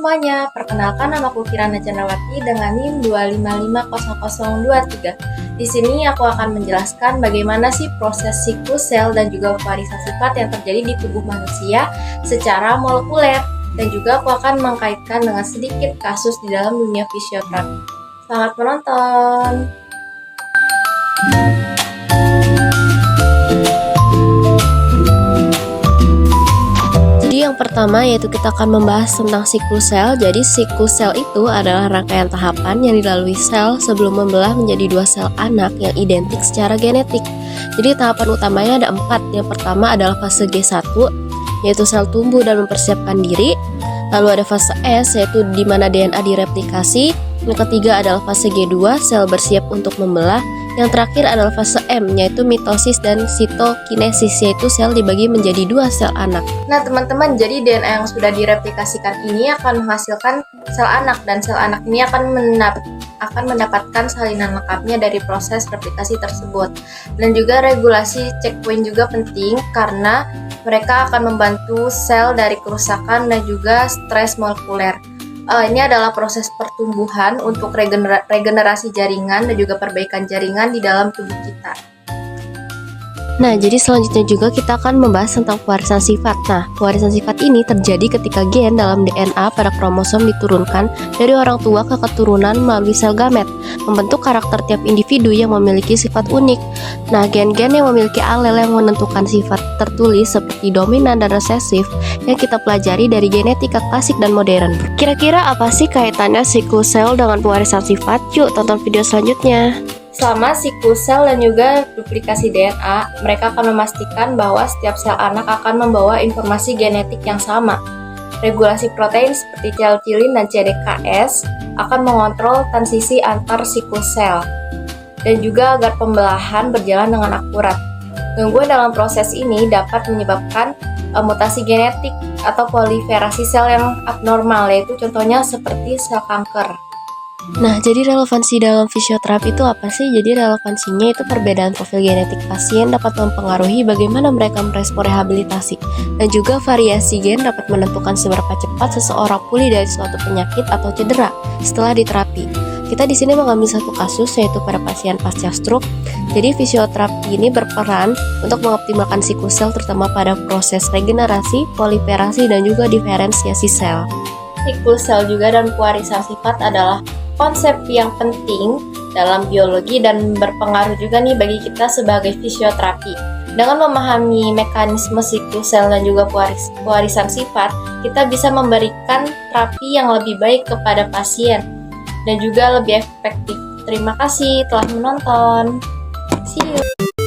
semuanya, perkenalkan namaku Kirana Chandrawati dengan NIM 2550023. Di sini aku akan menjelaskan bagaimana sih proses siklus sel dan juga variasi sifat yang terjadi di tubuh manusia secara molekuler. Dan juga aku akan mengkaitkan dengan sedikit kasus di dalam dunia fisioterapi. Selamat menonton! Yang pertama yaitu kita akan membahas tentang siklus sel. Jadi siklus sel itu adalah rangkaian tahapan yang dilalui sel sebelum membelah menjadi dua sel anak yang identik secara genetik. Jadi tahapan utamanya ada 4. Yang pertama adalah fase G1, yaitu sel tumbuh dan mempersiapkan diri. Lalu ada fase S, yaitu di mana DNA direplikasi. Yang ketiga adalah fase G2, sel bersiap untuk membelah. Yang terakhir adalah fase M, yaitu mitosis dan sitokinesis, yaitu sel dibagi menjadi 2 sel anak. Nah teman-teman, jadi DNA yang sudah direplikasikan ini akan menghasilkan sel anak, dan sel anak ini akan mendapatkan salinan lengkapnya dari proses replikasi tersebut. Dan juga regulasi checkpoint juga penting karena mereka akan membantu sel dari kerusakan dan juga stres molekuler. Ini adalah proses pertumbuhan untuk regenerasi jaringan dan juga perbaikan jaringan di dalam tubuh kita. Nah, jadi selanjutnya juga kita akan membahas tentang pewarisan sifat. Nah, pewarisan sifat ini terjadi ketika gen dalam DNA pada kromosom diturunkan dari orang tua ke keturunan melalui sel gamet, membentuk karakter tiap individu yang memiliki sifat unik. Nah, gen-gen yang memiliki alel yang menentukan sifat tertulis seperti dominan dan resesif yang kita pelajari dari genetika klasik dan modern. Kira-kira apa sih kaitannya siklus sel dengan pewarisan sifat? Yuk tonton video selanjutnya. Selama siklus sel dan juga duplikasi DNA, mereka akan memastikan bahwa setiap sel anak akan membawa informasi genetik yang sama. Regulasi protein seperti calcilin dan CDKS akan mengontrol transisi antar siklus sel, dan juga agar pembelahan berjalan dengan akurat. Gangguan dalam proses ini dapat menyebabkan mutasi genetik atau proliferasi sel yang abnormal, yaitu contohnya seperti sel kanker. Nah, jadi relevansi dalam fisioterapi itu apa sih? Jadi relevansinya itu perbedaan profil genetik pasien dapat mempengaruhi bagaimana mereka merespon rehabilitasi, dan juga variasi gen dapat menentukan seberapa cepat seseorang pulih dari suatu penyakit atau cedera setelah diterapi. Kita di sini mengambil satu kasus, yaitu pada pasien pasca stroke. Jadi fisioterapi ini berperan untuk mengoptimalkan siklus sel terutama pada proses regenerasi, proliferasi, dan juga diferensiasi sel. Siklus sel juga dan pewarisan sifat adalah konsep yang penting dalam biologi dan berpengaruh juga nih bagi kita sebagai fisioterapi. Dengan memahami mekanisme siklus sel dan juga pewarisan sifat, kita bisa memberikan terapi yang lebih baik kepada pasien dan juga lebih efektif. Terima kasih telah menonton. See you.